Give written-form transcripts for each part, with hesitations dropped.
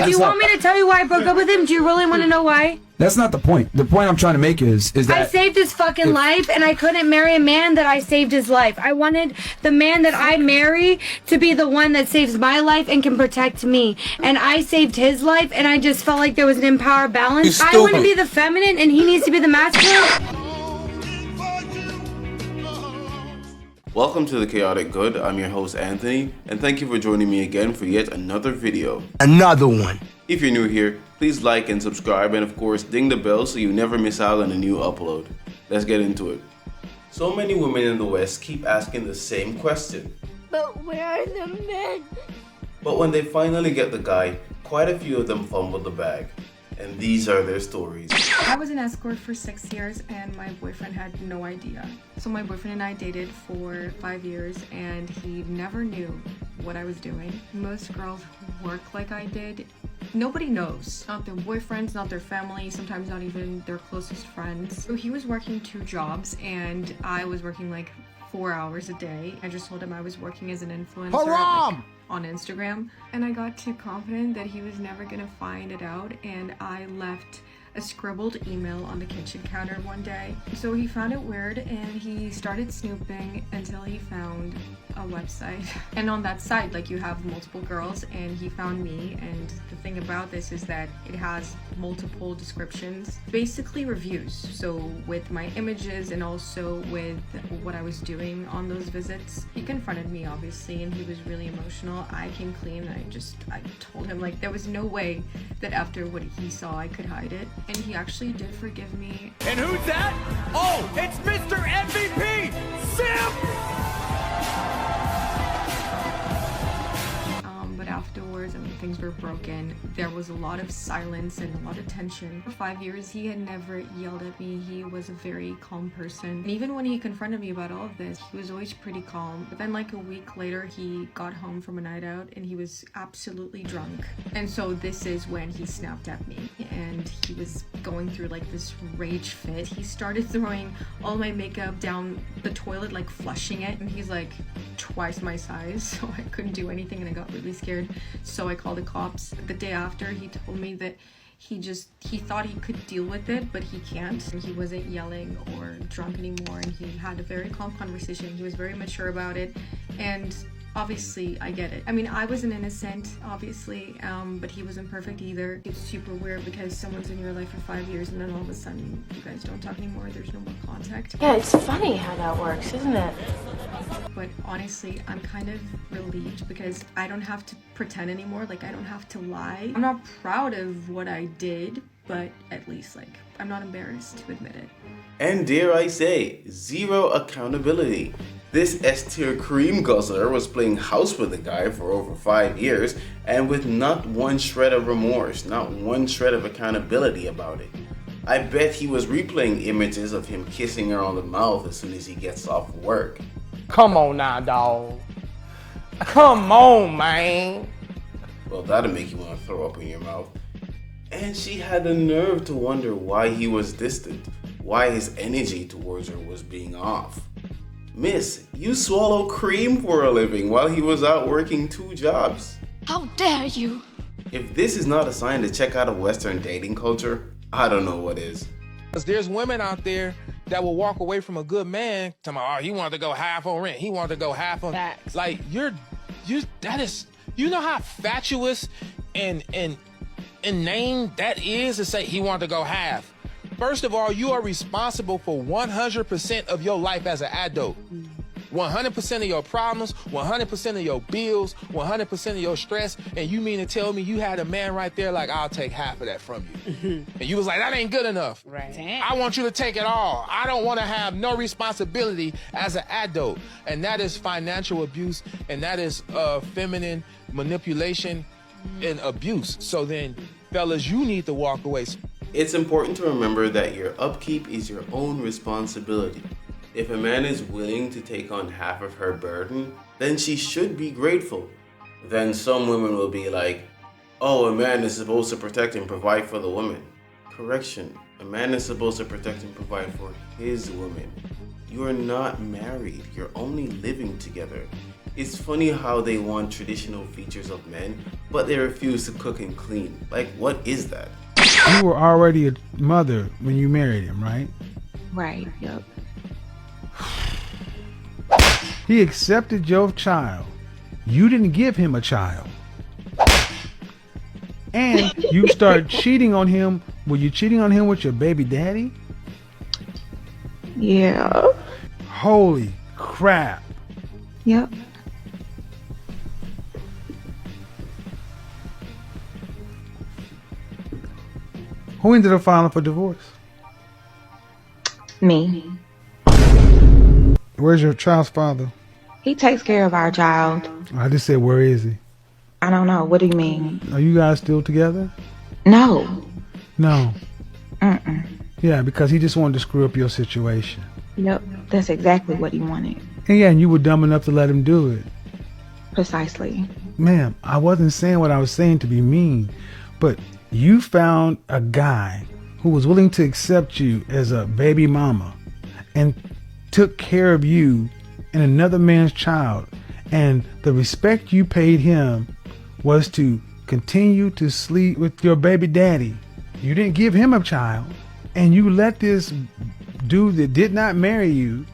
Do you want me to tell you why I broke up with him? Do you really want to know why? That's not the point. The point I'm trying to make is that I saved his fucking life, and I couldn't marry a man that I saved his life. I wanted the man that I marry to be the one that saves my life and can protect me. And I saved his life, and I just felt like there was an empower balance. I want to be the feminine, and he needs to be the masculine. Welcome to The Chaotic Good. I'm your host Anthony, and thank you for joining me again for yet another video. Another one. If you're new here, please like and subscribe, and of course ding the bell so you never miss out on a new upload. Let's get into it. So many women in the West keep asking the same question. But where are the men? But when they finally get the guy, quite a few of them fumble the bag. And these are their stories. I was an escort for 6 years and my boyfriend had no idea. So my boyfriend and I dated for 5 years and he never knew what I was doing. Most girls who work like I did, nobody knows. Not their boyfriends, not their family, sometimes not even their closest friends. So he was working 2 jobs and I was working like 4 hours a day. I just told him I was working as an influencer on Instagram, and I got too confident that he was never gonna find it out, and I left a scribbled email on the kitchen counter one day. So he found it weird and he started snooping until he found a website. And on that site, like, you have multiple girls, and he found me. And the thing about this is that it has multiple descriptions, basically reviews. So with my images and also with what I was doing on those visits. He confronted me, obviously, and he was really emotional. I came clean and I told him, like, there was no way that after what he saw I could hide it. And he actually did forgive me. And who's that? Oh, it's Mr. MVP, Simp! But afterwards, I mean, things were broken. There was a lot of silence and a lot of tension. For 5 years, he had never yelled at me. He was a very calm person. And even when he confronted me about all of this, he was always pretty calm. But then like a week later, he got home from a night out and he was absolutely drunk. And so this is when he snapped at me and he was going through like this rage fit. He started throwing all my makeup down the toilet, like flushing it. And he's like twice my size, so I couldn't do anything and I got really scared. So I called the cops. The day after, he told me that he thought he could deal with it, but he can't. And he wasn't yelling or drunk anymore, and he had a very calm conversation. He was very mature about it, and obviously I get it. I mean, I wasn't innocent, obviously, but he wasn't perfect either. It's super weird because someone's in your life for 5 years and then all of a sudden you guys don't talk anymore, there's no more contact. Yeah, it's funny how that works, isn't it? But honestly, I'm kind of relieved because I don't have to pretend anymore. Like, I don't have to lie. I'm not proud of what I did, but at least, like, I'm not embarrassed to admit it. And dare I say, zero accountability. This S-tier cream guzzler was playing house with the guy for over 5 years and with not one shred of remorse, not one shred of accountability about it. I bet he was replaying images of him kissing her on the mouth as soon as he gets off work. Come on now, dawg. Come on, man. Well, that'll make you want to throw up in your mouth. And she had the nerve to wonder why he was distant, why his energy towards her was being off. Miss, you swallow cream for a living while he was out working 2 jobs. How dare you? If this is not a sign to check out a Western dating culture, I don't know what is. Because there's women out there that will walk away from a good man talking about, oh, he wanted to go half on rent. He wanted to go half on... Facts. Like, that is... You know how fatuous and inane that is to say he wanted to go half? First of all, you are responsible for 100% of your life as an adult. 100% of your problems, 100% of your bills, 100% of your stress, and you mean to tell me you had a man right there like, I'll take half of that from you. And you was like, that ain't good enough. Right. I want you to take it all. I don't want to have no responsibility as an adult. And that is financial abuse, and that is feminine manipulation and abuse. So then, fellas, you need to walk away. It's important to remember that your upkeep is your own responsibility. If a man is willing to take on half of her burden, then she should be grateful. Then some women will be like, oh, a man is supposed to protect and provide for the woman. Correction, a man is supposed to protect and provide for his woman. You are not married, you're only living together. It's funny how they want traditional features of men, but they refuse to cook and clean. Like, what is that? You were already a mother when you married him, right? Right, yep. He accepted your child. You didn't give him a child. And you start cheating on him. Were you cheating on him with your baby daddy? Yeah. Holy crap. Yep. Who ended up filing for divorce? Me. Where's your child's father? He takes care of our child. I just said, where is he? I don't know. What do you mean? Are you guys still together? No. No. Mm-mm. Yeah, because he just wanted to screw up your situation. Yep. That's exactly what he wanted. And yeah, and you were dumb enough to let him do it. Precisely. Ma'am, I wasn't saying what I was saying to be mean, but you found a guy who was willing to accept you as a baby mama and took care of you and another man's child. And the respect you paid him was to continue to sleep with your baby daddy. You didn't give him a child, and you let this dude that did not marry you,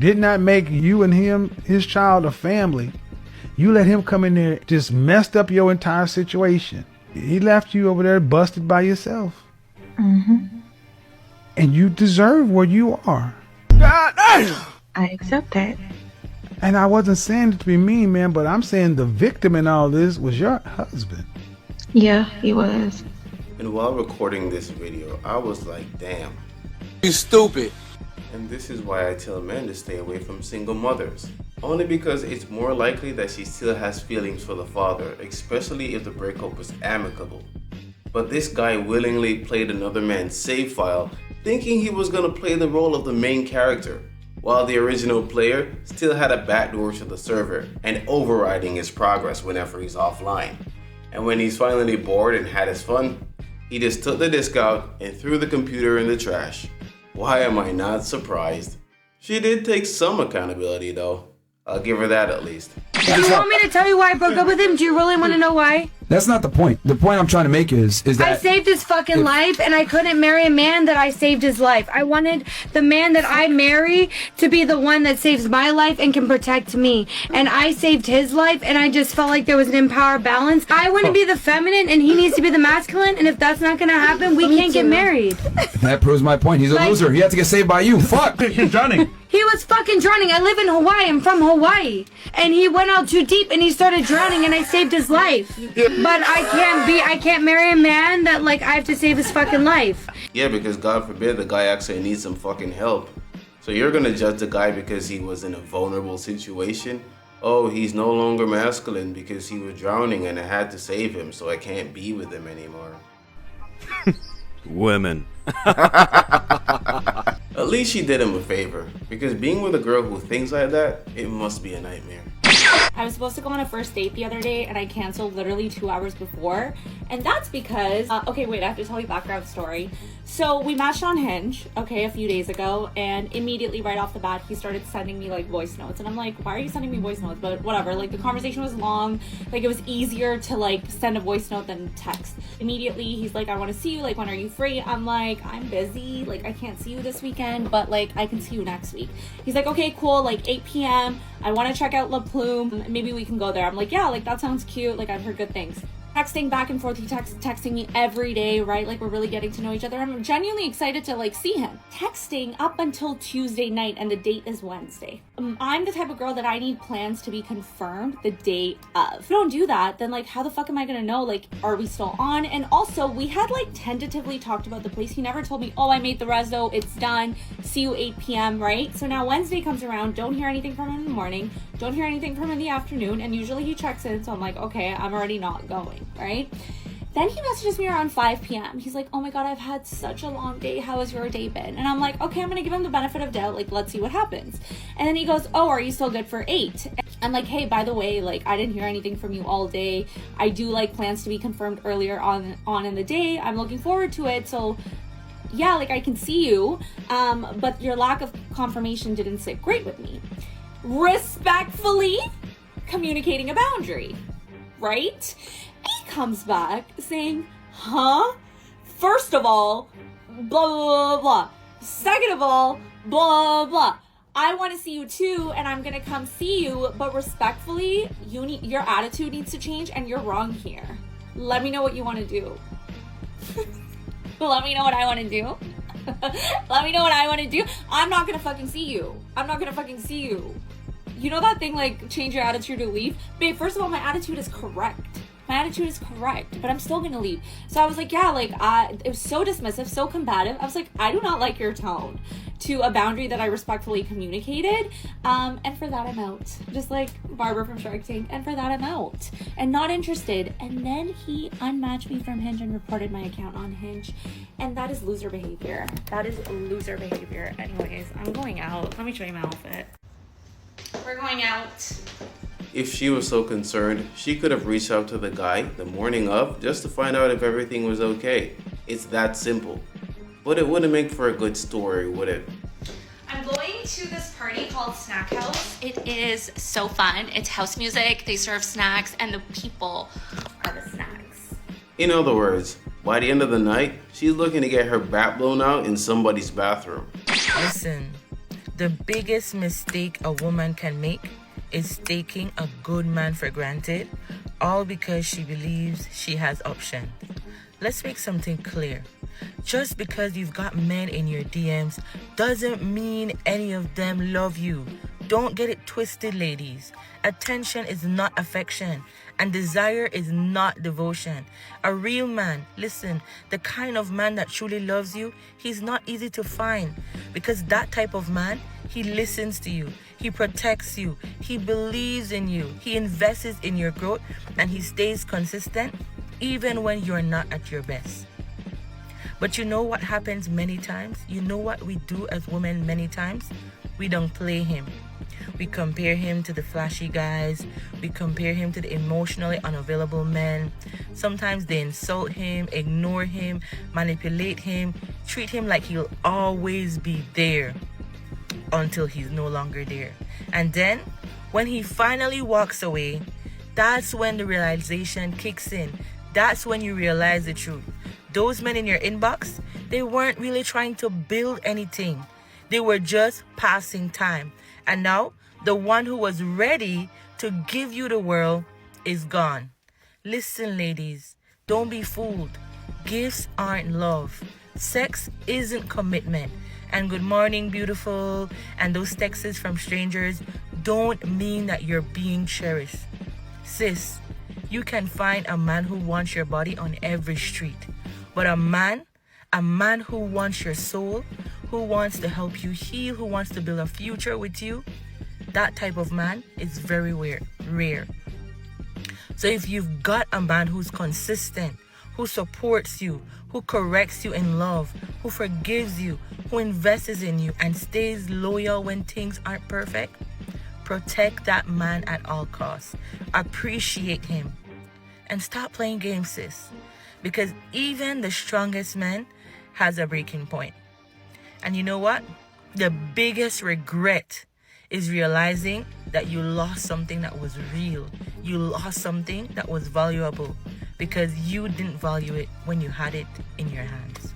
did not make you and him, his child, a family. You let him come in there, just messed up your entire situation. He left you over there busted by yourself. Mm-hmm. And you deserve where you are. God damn! I accept that. And I wasn't saying it to be mean, man, but I'm saying the victim in all this was your husband. Yeah, he was. And while recording this video, I was like, damn. You stupid. And this is why I tell men to stay away from single mothers. Only because it's more likely that she still has feelings for the father, especially if the breakup was amicable. But this guy willingly played another man's save file, thinking he was gonna play the role of the main character, while the original player still had a backdoor to the server and overriding his progress whenever he's offline. And when he's finally bored and had his fun, he just took the disk out and threw the computer in the trash. Why am I not surprised? She did take some accountability though. I'll give her that at least. Do you want me to tell you why I broke up with him? Do you really want to know why? That's not the point. The point I'm trying to make is that I saved his fucking life, and I couldn't marry a man that I saved his life. I wanted the man that I marry to be the one that saves my life and can protect me. And I saved his life, and I just felt like there was an empowered balance. I want to be the feminine, and he needs to be the masculine, and if that's not going to happen, we can't get married. that proves my point. He's a loser. He had to get saved by you. Fuck. He's drowning. He was fucking drowning. I live in Hawaii. I'm from Hawaii. And he went out too deep and he started drowning and I saved his life. But I can't marry a man that like I have to save his fucking life. Yeah, because God forbid the guy actually needs some fucking help. So you're gonna judge the guy because he was in a vulnerable situation? Oh, he's no longer masculine because he was drowning and I had to save him, so I can't be with him anymore. Women. At least she did him a favor, because being with a girl who thinks like that, it must be a nightmare. I was supposed to go on a first date the other day and I canceled literally 2 hours before. And that's because, okay, wait, I have to tell you background story. So we matched on Hinge, okay, a few days ago, and immediately right off the bat, he started sending me like voice notes. And I'm like, why are you sending me voice notes? But whatever, like the conversation was long, like it was easier to like send a voice note than text. Immediately, he's like, I want to see you, like when are you free? I'm like, I'm busy, like I can't see you this weekend, but like I can see you next week. He's like, okay, cool, like 8 p.m. I want to check out La Plume, maybe we can go there. I'm like, yeah, like that sounds cute, like I've heard good things. Texting back and forth, he texting me every day, right? Like we're really getting to know each other. I'm genuinely excited to like see him. Texting up until Tuesday night and the date is Wednesday. I'm the type of girl that I need plans to be confirmed the day of. If you don't do that, then like how the fuck am I gonna know, like are we still on? And also we had like tentatively talked about the place. He never told me, oh, I made the reso, it's done, see you 8 p.m, right? So now Wednesday comes around, don't hear anything from him in the morning, don't hear anything from him in the afternoon, and usually he checks in, so I'm like, okay, I'm already not going, right? Then he messages me around 5 p.m. He's like, oh my god, I've had such a long day, how has your day been? And I'm like, okay, I'm gonna give him the benefit of doubt, like let's see what happens. And then he goes, oh, are you still good for 8? I'm like, hey, by the way, like I didn't hear anything from you all day. I do like plans to be confirmed earlier on in the day. I'm looking forward to it, so yeah, like I can see you, but your lack of confirmation didn't sit great with me. Respectfully, communicating a boundary, right? He comes back saying, huh? First of all, blah, blah, blah, blah. Second of all, blah, blah, blah. I want to see you too, and I'm going to come see you, but respectfully, your attitude needs to change, and you're wrong here. Let me know what you want to do. Let me know what I want to do. Let me know what I want to do. I'm not going to fucking see you. I'm not going to fucking see you. You know that thing, like, change your attitude to leave? Babe, first of all, my attitude is correct. My attitude is correct, but I'm still gonna leave. So I was like, yeah, like, it was so dismissive, so combative. I was like, I do not like your tone to a boundary that I respectfully communicated. And for that, I'm out. Just like Barbara from Shark Tank. And for that, I'm out. And not interested. And then he unmatched me from Hinge and reported my account on Hinge. And that is loser behavior. That is loser behavior. Anyways, I'm going out. Let me show you my outfit. We're going out. If she was so concerned, she could have reached out to the guy the morning of just to find out if everything was okay. It's that simple. But it wouldn't make for a good story, would it? I'm going to this party called Snack House. It is so fun. It's house music, they serve snacks, and the people are the snacks. In other words, by the end of the night, she's looking to get her back blown out in somebody's bathroom. Listen, the biggest mistake a woman can make is taking a good man for granted, all because she believes she has options. Let's make something clear. Just because you've got men in your DMs doesn't mean any of them love you. Don't get it twisted, ladies. Attention is not affection, and desire is not devotion. A real man, listen, the kind of man that truly loves you, he's not easy to find, because that type of man, he listens to you, he protects you, he believes in you, he invests in your growth, and he stays consistent even when you're not at your best. But you know what happens many times? You know what we do as women many times? We don't play him. We compare him to the flashy guys. We compare him to the emotionally unavailable men. Sometimes they insult him, ignore him, manipulate him, treat him like he'll always be there until he's no longer there. And then, when he finally walks away, that's when the realization kicks in. That's when you realize the truth. Those men in your inbox, they weren't really trying to build anything. They were just passing time. And now, the one who was ready to give you the world is gone. Listen, ladies, don't be fooled. Gifts aren't love. Sex isn't commitment. And good morning, beautiful, and those texts from strangers don't mean that you're being cherished. Sis, you can find a man who wants your body on every street. But a man who wants your soul, who wants to help you heal, who wants to build a future with you, that type of man is very rare. So if you've got a man who's consistent, who supports you, who corrects you in love, who forgives you, who invests in you and stays loyal when things aren't perfect, protect that man at all costs. Appreciate him. And stop playing games, sis. Because even the strongest man has a breaking point. And you know what? The biggest regret is realizing that you lost something that was real. You lost something that was valuable because you didn't value it when you had it in your hands.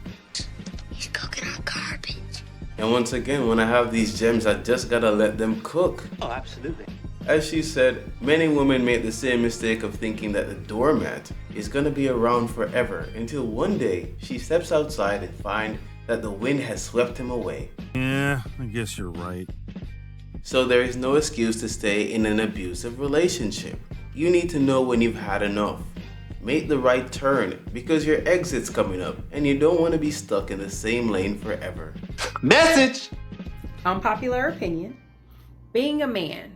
He's cooking on garbage. And once again, when I have these gems, I just gotta let them cook. Oh, absolutely. As she said, many women make the same mistake of thinking that the doormat is gonna be around forever until one day she steps outside and finds that the wind has swept him away. Yeah, I guess you're right. So there is no excuse to stay in an abusive relationship. You need to know when you've had enough. Make the right turn because your exit's coming up and you don't want to be stuck in the same lane forever. Message! Unpopular opinion. Being a man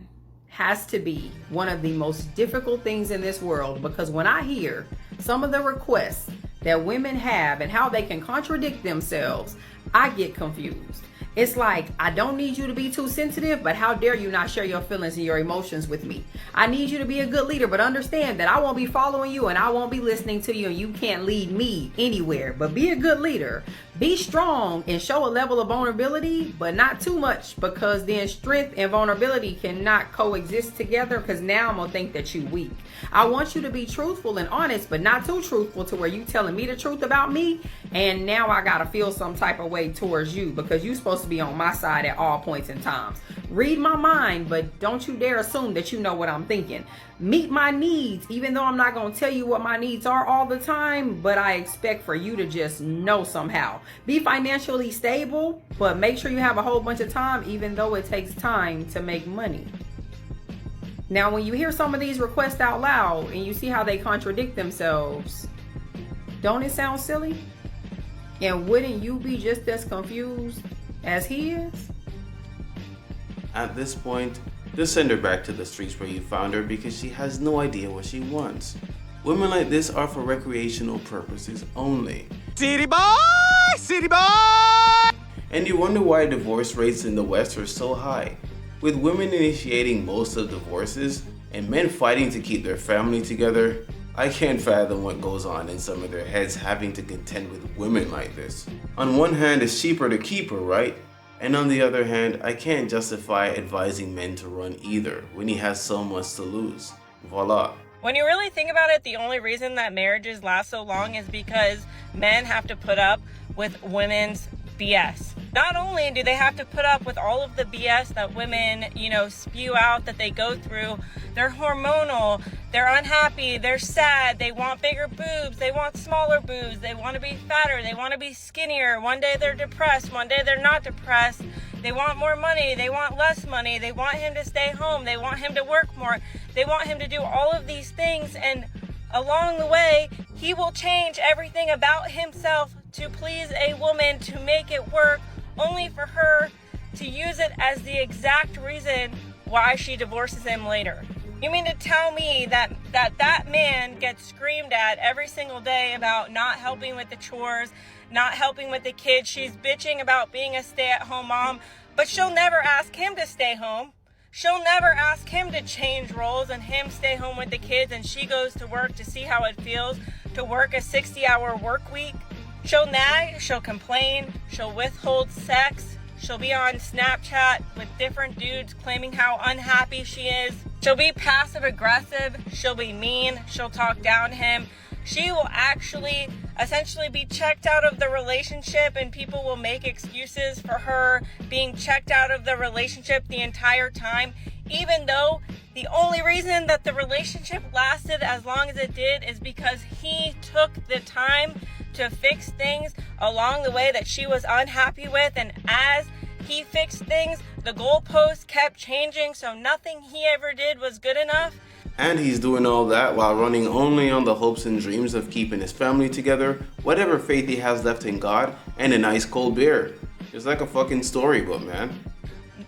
has to be one of the most difficult things in this world, because when I hear some of the requests that women have and how they can contradict themselves, I get confused. It's like, I don't need you to be too sensitive, but how dare you not share your feelings and your emotions with me? I need you to be a good leader, but understand that I won't be following you and I won't be listening to you, and you can't lead me anywhere. But be a good leader. Be strong and show a level of vulnerability, but not too much, because then strength and vulnerability cannot coexist together, because now I'm gonna think that you weak. I want you to be truthful and honest, but not too truthful to where you telling me the truth about me, and now I gotta feel some type of way towards you because you're supposed to be on my side at all points and times. Read my mind, but don't you dare assume that you know what I'm thinking. Meet my needs, even though I'm not gonna tell you what my needs are all the time, but I expect for you to just know somehow. Be financially stable, but make sure you have a whole bunch of time, even though it takes time to make money. Now, when you hear some of these requests out loud and you see how they contradict themselves, don't it sound silly? And wouldn't you be just as confused as he is? At this point, just send her back to the streets where you found her, because she has no idea what she wants. Women like this are for recreational purposes only. City boy! City boy! And you wonder why divorce rates in the West are so high. With women initiating most of divorces and men fighting to keep their family together, I can't fathom what goes on in some of their heads having to contend with women like this. On one hand, it's cheaper to keep her, right? And on the other hand, I can't justify advising men to run either when he has so much to lose. Voila. When you really think about it, the only reason that marriages last so long is because men have to put up with women's BS. Not only do they have to put up with all of the BS that women, spew out, that they go through, they're hormonal, they're unhappy, they're sad, they want bigger boobs, they want smaller boobs, they want to be fatter, they want to be skinnier, one day they're depressed, one day they're not depressed, they want more money, they want less money, they want him to stay home, they want him to work more, they want him to do all of these things, and along the way, he will change everything about himself to please a woman, to make it work, only for her to use it as the exact reason why she divorces him later. You mean to tell me that man gets screamed at every single day about not helping with the chores, not helping with the kids? She's bitching about being a stay-at-home mom, but she'll never ask him to stay home. She'll never ask him to change roles and him stay home with the kids, and she goes to work to see how it feels to work a 60-hour work week. She'll nag, she'll complain, she'll withhold sex, she'll be on Snapchat with different dudes claiming how unhappy she is. She'll be passive aggressive, she'll be mean, she'll talk down to him. She will actually essentially be checked out of the relationship, and people will make excuses for her being checked out of the relationship the entire time, even though the only reason that the relationship lasted as long as it did is because he took the time to fix things along the way that she was unhappy with, and as he fixed things, the goalposts kept changing, so nothing he ever did was good enough. And he's doing all that while running only on the hopes and dreams of keeping his family together, whatever faith he has left in God, and an ice cold beer. It's like a fucking storybook, man.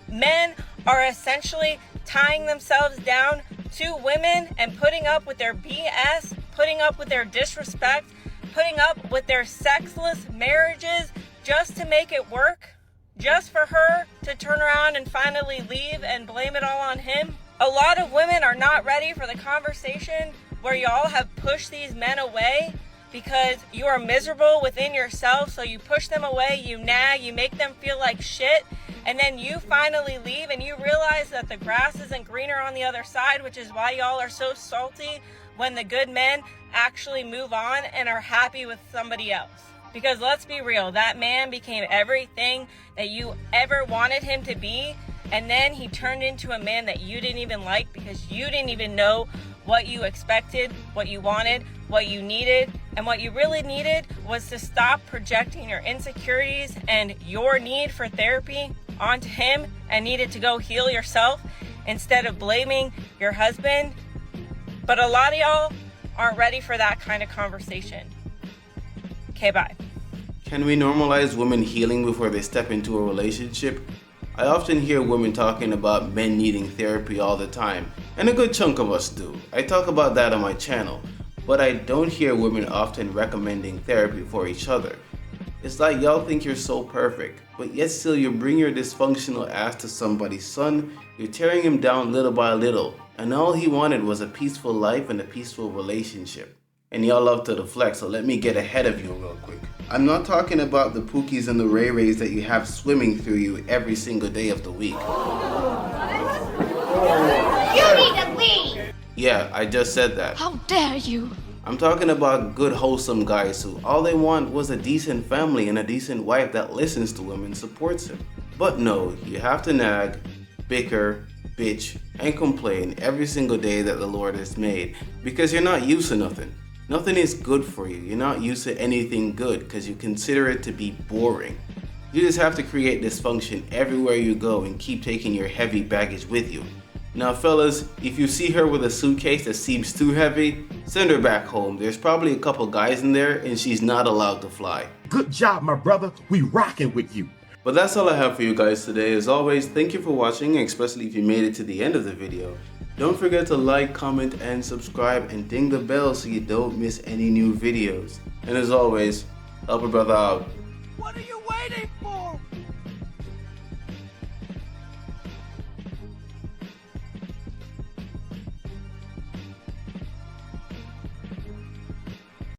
Men are essentially tying themselves down to women and putting up with their BS, putting up with their disrespect, putting up with their sexless marriages just to make it work, just for her to turn around and finally leave and blame it all on him. A lot of women are not ready for the conversation where y'all have pushed these men away because you are miserable within yourself, so you push them away, you nag, you make them feel like shit, and then you finally leave and you realize that the grass isn't greener on the other side, which is why y'all are so salty when the good men actually move on and are happy with somebody else. Because let's be real, that man became everything that you ever wanted him to be, and then he turned into a man that you didn't even like because you didn't even know what you expected, what you wanted, what you needed. And what you really needed was to stop projecting your insecurities and your need for therapy onto him and needed to go heal yourself instead of blaming your husband. But a lot of y'all aren't ready for that kind of conversation. Okay, bye. Can we normalize women healing before they step into a relationship? I often hear women talking about men needing therapy all the time, and a good chunk of us do. I talk about that on my channel, but I don't hear women often recommending therapy for each other. It's like y'all think you're so perfect, but yet still you bring your dysfunctional ass to somebody's son, you're tearing him down little by little, and all he wanted was a peaceful life and a peaceful relationship. And y'all love to deflect, so let me get ahead of you real quick. I'm not talking about the Pookies and the Ray Rays that you have swimming through you every single day of the week. You need to leave! Yeah, I just said that. How dare you! I'm talking about good wholesome guys who all they want was a decent family and a decent wife that listens to him and supports him. But no, you have to nag, bicker, bitch, and complain every single day that the Lord has made because you're not used to nothing. Nothing is good for you. You're not used to anything good because you consider it to be boring. You just have to create dysfunction everywhere you go and keep taking your heavy baggage with you. Now fellas, if you see her with a suitcase that seems too heavy, send her back home. There's probably a couple guys in there and she's not allowed to fly. Good job, my brother. We rocking with you. But that's all I have for you guys today. As always, thank you for watching, especially if you made it to the end of the video. Don't forget to like, comment, and subscribe, and ding the bell so you don't miss any new videos. And as always, help a brother out. What do you